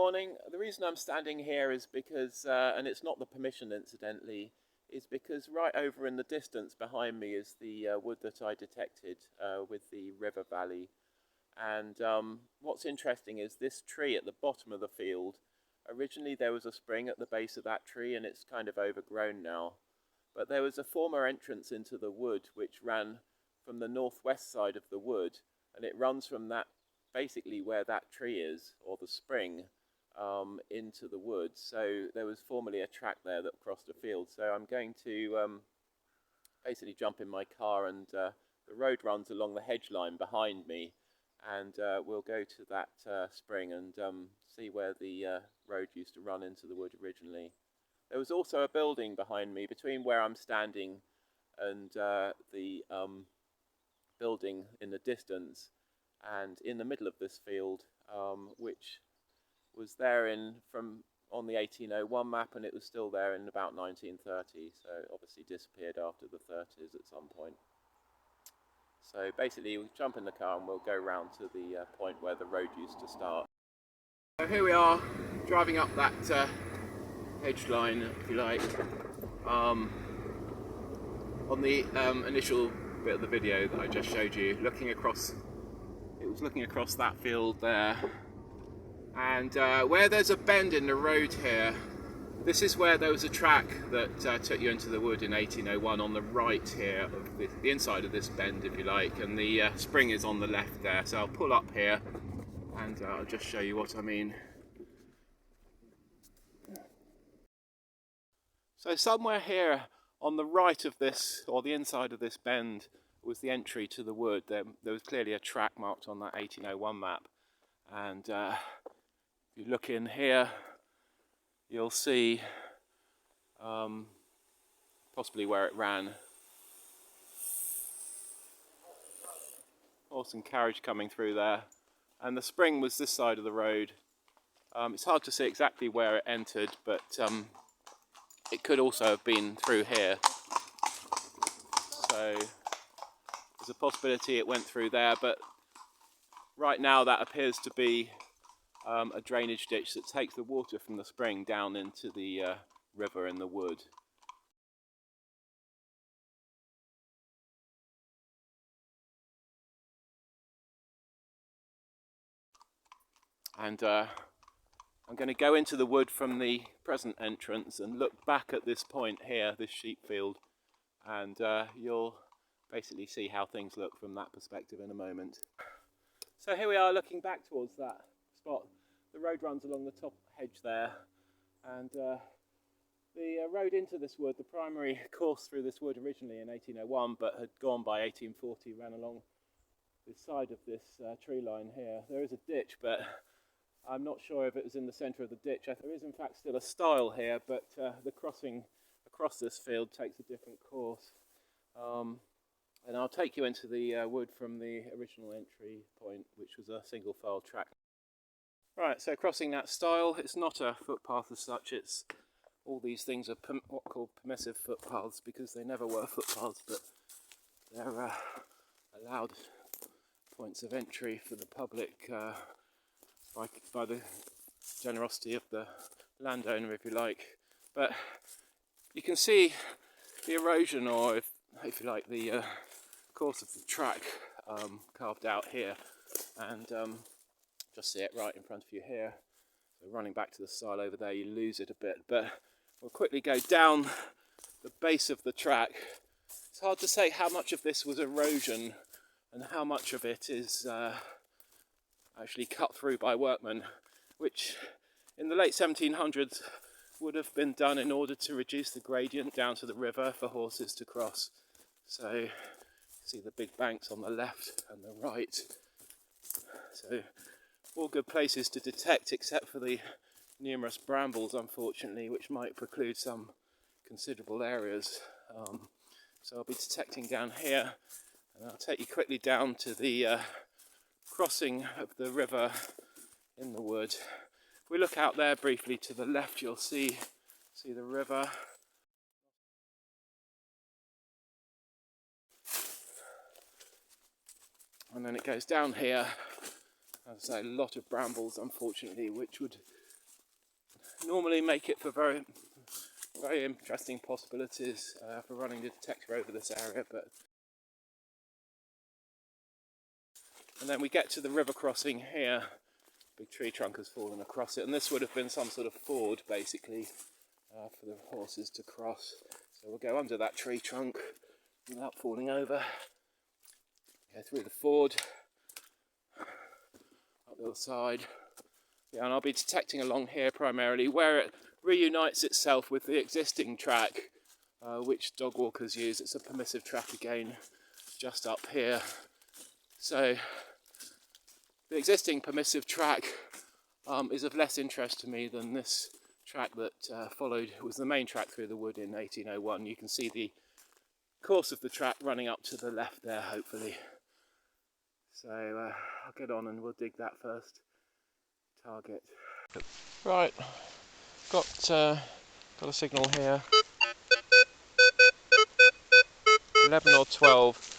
morning. The reason I'm standing here is because, and it's not the permission incidentally, is because right over in the distance behind me is the wood that I detected with the river valley. And what's interesting is this tree at the bottom of the field. Originally there was a spring at the base of that tree and it's kind of overgrown now. But there was a former entrance into the wood which ran from the northwest side of the wood, and it runs from that basically where that tree is, or the spring, into the woods. So there was formerly a track there that crossed a field. So I'm going to basically jump in my car, and the road runs along the hedge line behind me, and we'll go to that spring and see where the road used to run into the wood originally. There was also a building behind me between where I'm standing and the building in the distance, and in the middle of this field, which was there on the 1801 map, and it was still there in about 1930, so obviously disappeared after the 30s at some point. So basically we'll jump in the car and we'll go round to the point where the road used to start. So here we are, driving up that hedge line, if you like, on the initial bit of the video that I just showed you, looking across that field there, and where there's a bend in the road here, this is where there was a track that took you into the wood in 1801 on the right here of the inside of this bend, if you like, and the spring is on the left there. So I'll pull up here and I'll just show you what I mean. So somewhere here on the right of this, or the inside of this bend, was the entry to the wood. There was clearly a track marked on that 1801 map, and if you look in here you'll see possibly where it ran. Horse and carriage coming through there, and the spring was this side of the road. It's hard to see exactly where it entered, but it could also have been through here. So there's a possibility it went through there, but right now that appears to be a drainage ditch that takes the water from the spring down into the river in the wood. And I'm going to go into the wood from the present entrance and look back at this point here, this sheep field, and you'll basically see how things look from that perspective in a moment. So here we are looking back towards that spot. The road runs along the top hedge there, and the road into this wood, the primary course through this wood originally in 1801, but had gone by 1840, ran along the side of this tree line here. There is a ditch, but I'm not sure if it was in the centre of the ditch. There is in fact still a stile here, but the crossing across this field takes a different course. And I'll take you into the wood from the original entry point, which was a single file track. Right, so crossing that stile, it's not a footpath as such, it's all these things are what are called permissive footpaths, because they never were footpaths, but they're allowed points of entry for the public by the generosity of the landowner, if you like. But you can see the erosion, or if you like, the course of the track carved out here, and just see it right in front of you here. So running back to the stile over there, you lose it a bit, but we'll quickly go down the base of the track. It's hard to say how much of this was erosion and how much of it is actually cut through by workmen, which in the late 1700s would have been done in order to reduce the gradient down to the river for horses to cross. So you see the big banks on the left and the right. So all good places to detect, except for the numerous brambles, unfortunately, which might preclude some considerable areas. So I'll be detecting down here, and I'll take you quickly down to the crossing of the river in the wood. If we look out there briefly to the left, you'll see the river. And then it goes down here. As I say, a lot of brambles, unfortunately, which would normally make it for very interesting possibilities for running the detector over this area, but and then we get to the river crossing here. Big tree trunk has fallen across it, and this would have been some sort of ford basically for the horses to cross. So we'll go under that tree trunk without falling over, go through the ford, up the other side. Yeah, and I'll be detecting along here primarily where it reunites itself with the existing track, which dog walkers use. It's a permissive track again, just up here. So the existing permissive track is of less interest to me than this track that was the main track through the wood in 1801. You can see the course of the track running up to the left there, hopefully. So I'll get on and we'll dig that first target. Right, got a signal here. 11 or 12.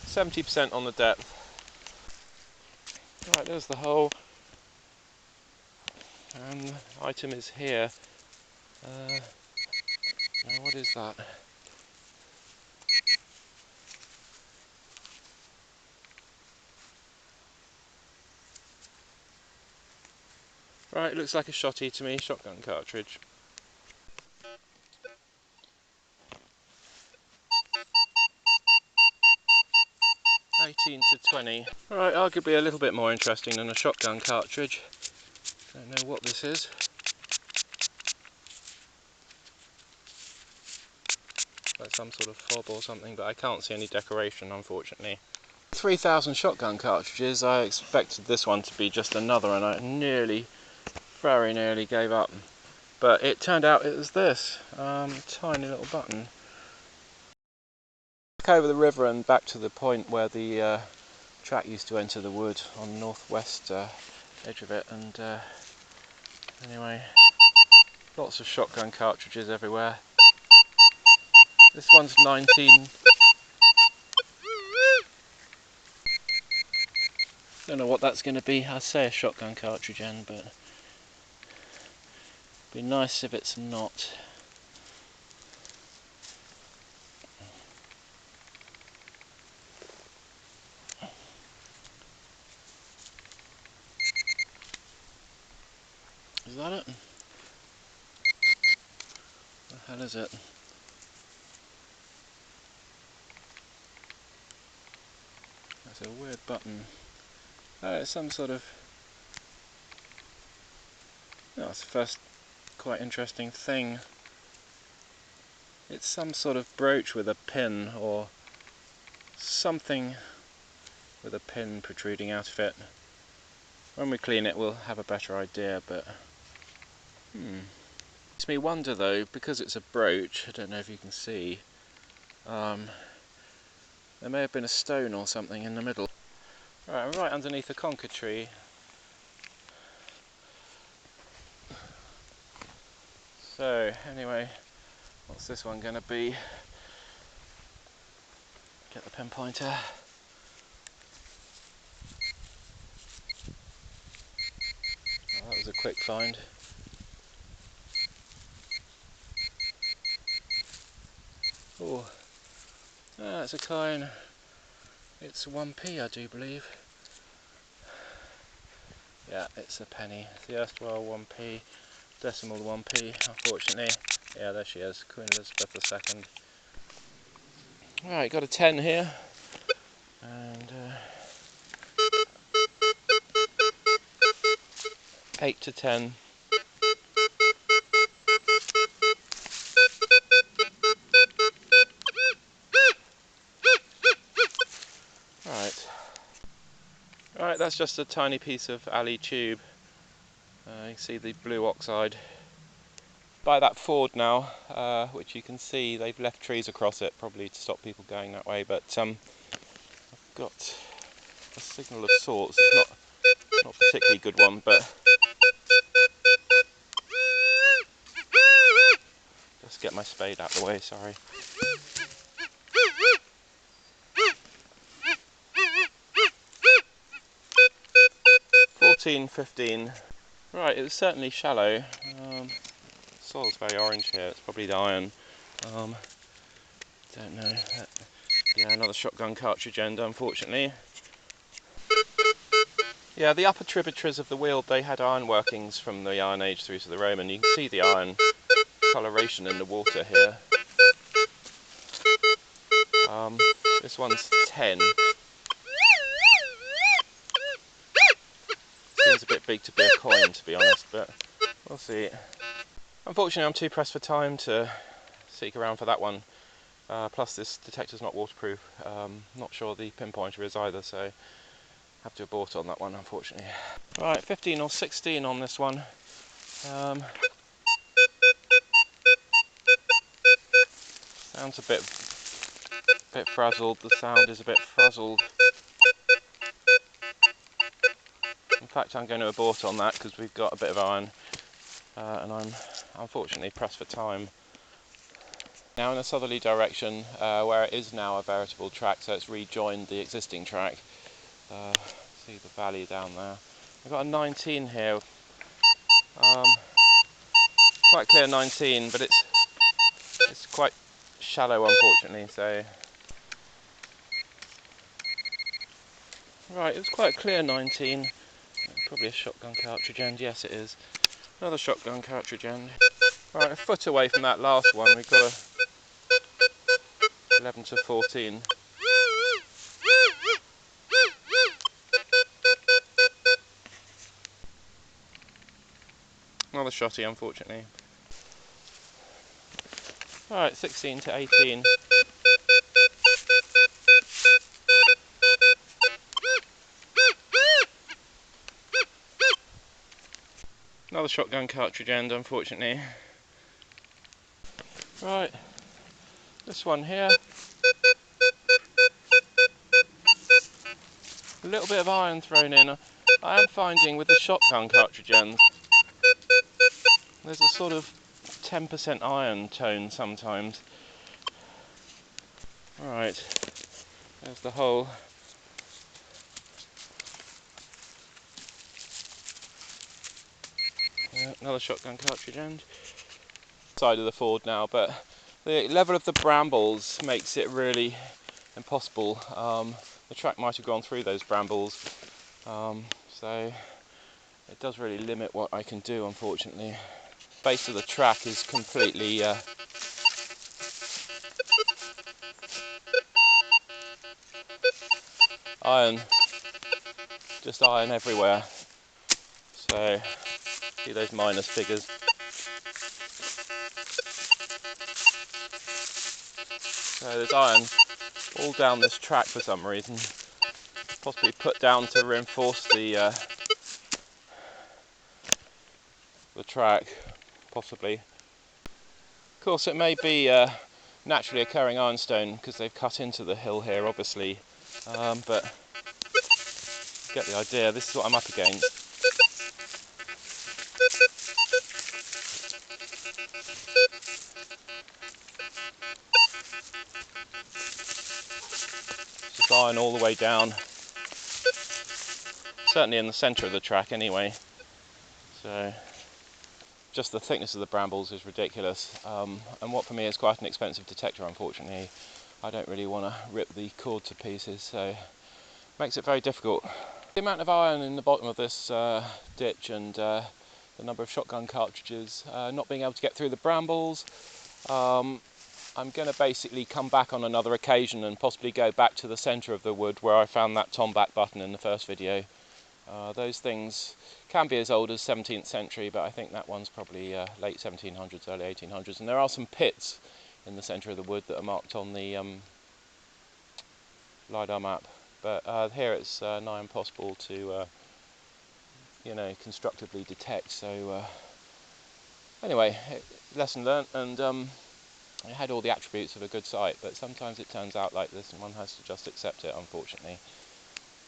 70% on the depth. Right, there's the hole. And the item is here. Now what is that? Right, it looks like a shotty to me, shotgun cartridge. 18 to 20. Right, arguably a little bit more interesting than a shotgun cartridge. Don't know what this is. Like some sort of fob or something, but I can't see any decoration, unfortunately. 3,000 shotgun cartridges. I expected this one to be just another, and I very nearly gave up. But it turned out it was this tiny little button. Back over the river and back to the point where the track used to enter the wood on the northwest edge of it, and anyway, lots of shotgun cartridges everywhere. This one's 19. Don't know what that's going to be. I say a shotgun cartridge end, but it'd be nice if it's not. Is that it? What the hell is it? That's a weird button. It's some sort of... Oh, it's the first quite interesting thing. It's some sort of brooch with a pin, or something with a pin protruding out of it. When we clean it we'll have a better idea, but... Makes me wonder though, because it's a brooch, I don't know if you can see, there may have been a stone or something in the middle. Right, I'm right underneath a conker tree. So, anyway, what's this one going to be? Get the pinpointer. Oh, that was a quick find. Oh, that's a coin. It's 1p, I do believe. Yeah, it's a penny. It's the erstwhile 1p, decimal 1p, unfortunately. Yeah, there she is, Queen Elizabeth II. Right, got a 10 here. And 8 to 10. Right, that's just a tiny piece of alley tube. You can see the blue oxide. By that ford now, which you can see they've left trees across it, probably to stop people going that way, but I've got a signal of sorts. It's not a particularly good one, but just get my spade out of the way, sorry. 14, 15. Right, it was certainly shallow. Soil's very orange here, it's probably the iron. Don't know. Yeah, another shotgun cartridge end, unfortunately. Yeah, the upper tributaries of the Weald, they had iron workings from the Iron Age through to the Roman. You can see the iron coloration in the water here. This one's 10. Seems a bit big to be a coin, to be honest, but we'll see. Unfortunately, I'm too pressed for time to seek around for that one. Plus, this detector's not waterproof. Not sure the pinpointer is either, so have to abort on that one, unfortunately. Right, 15 or 16 on this one. Sounds a bit frazzled. The sound is a bit frazzled. In fact, I'm going to abort on that because we've got a bit of iron, and I'm unfortunately pressed for time. Now in a southerly direction, where it is now a veritable track, so it's rejoined the existing track. See the valley down there. I've got a 19 here. Quite clear 19, but it's quite shallow, unfortunately. So right, it was quite clear 19. Probably a shotgun cartridge end. Yes, it is. Another shotgun cartridge end. Right, a foot away from that last one. We've got a 11 to 14. Another shotty, unfortunately. Alright, 16 to 18. Another shotgun cartridge end, unfortunately. Right, this one here. A little bit of iron thrown in. I am finding with the shotgun cartridge ends, there's a sort of 10% iron tone sometimes. Right, there's the hole. Another shotgun cartridge end. Side of the ford now, but the level of the brambles makes it really impossible. The track might have gone through those brambles, so it does really limit what I can do, unfortunately. The base of the track is completely iron, just iron everywhere. So see those minus figures. So there's iron all down this track for some reason, possibly put down to reinforce the track, possibly. Of course, it may be naturally occurring ironstone because they've cut into the hill here, obviously, but get the idea. This is what I'm up against. Just iron all the way down, certainly in the centre of the track anyway. So just the thickness of the brambles is ridiculous, and what for me is quite an expensive detector, unfortunately. I don't really want to rip the cord to pieces, so it makes it very difficult. The amount of iron in the bottom of this ditch and the number of shotgun cartridges, not being able to get through the brambles, I'm going to basically come back on another occasion and possibly go back to the centre of the wood where I found that tomback button in the first video. Those things can be as old as 17th century, but I think that one's probably late 1700s, early 1800s. And there are some pits in the centre of the wood that are marked on the LiDAR map. But here it's nigh impossible to, constructively detect. So anyway, lesson learnt, and it had all the attributes of a good site, but sometimes it turns out like this and one has to just accept it, unfortunately.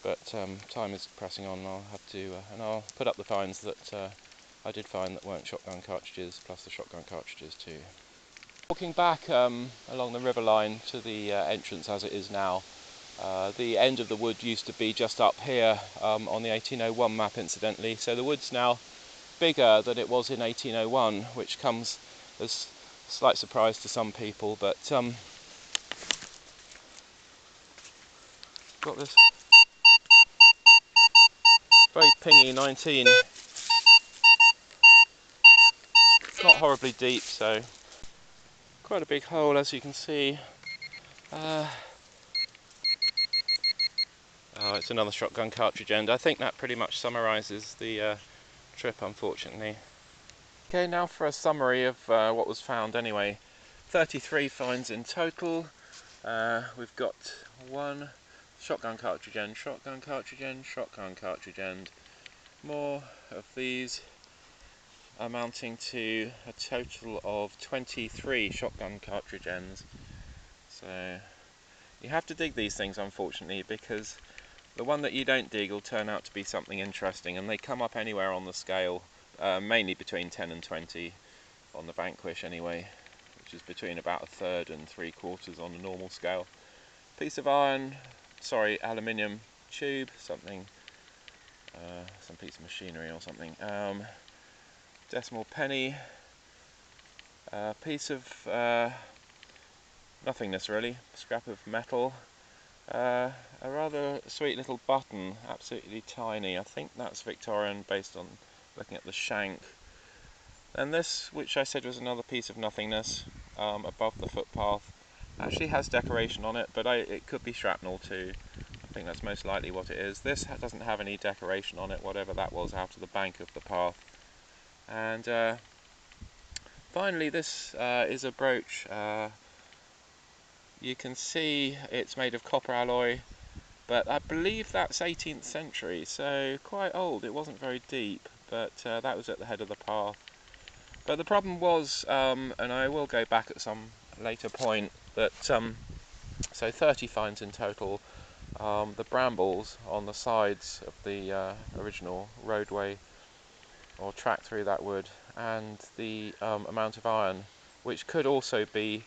But time is pressing on, I'll have to, and I'll put up the finds that I did find that weren't shotgun cartridges, plus the shotgun cartridges too. Walking back along the river line to the entrance as it is now, The end of the wood used to be just up here on the 1801 map, incidentally, so the wood's now bigger than it was in 1801, which comes as a slight surprise to some people, but got this very pingy 19. It's not horribly deep, so quite a big hole, as you can see. Oh, it's another shotgun cartridge end. I think that pretty much summarises the trip, unfortunately. Okay, now for a summary of what was found anyway. 33 finds in total. We've got one shotgun cartridge end, shotgun cartridge end, shotgun cartridge end. More of these, amounting to a total of 23 shotgun cartridge ends. So you have to dig these things, unfortunately, because the one that you don't dig will turn out to be something interesting, and they come up anywhere on the scale, mainly between 10 and 20 on the Vanquish anyway, which is between about 1/3 and 3/4 on a normal scale. Piece of iron, sorry, aluminium tube, something, some piece of machinery or something. Decimal penny, piece of nothingness really, scrap of metal, a rather sweet little button, absolutely tiny. I think that's Victorian based on looking at the shank. And this, which I said was another piece of nothingness, above the footpath, actually has decoration on it, but it could be shrapnel too. I think that's most likely what it is. This doesn't have any decoration on it, whatever that was, out of the bank of the path. And finally, this is a brooch. You can see it's made of copper alloy, but I believe that's 18th century, so quite old. It wasn't very deep, but that was at the head of the path. But the problem was, and I will go back at some later point, that so 30 finds in total. The brambles on the sides of the original roadway or track through that wood, and the amount of iron, which could also be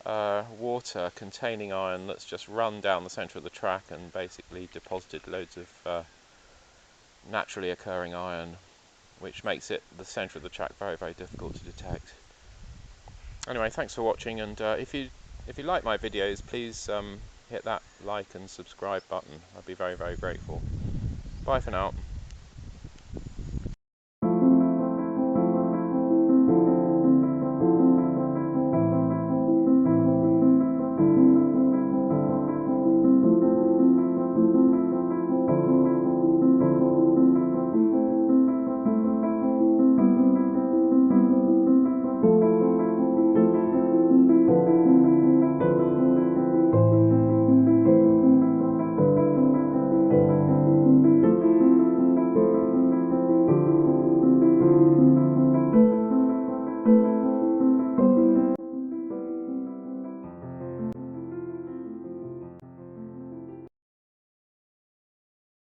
water containing iron that's just run down the centre of the track and basically deposited loads of naturally occurring iron, which makes it the centre of the track very, very difficult to detect. Anyway, thanks for watching, and if you like my videos, please hit that like and subscribe button. I'd be very, very grateful. Bye for now.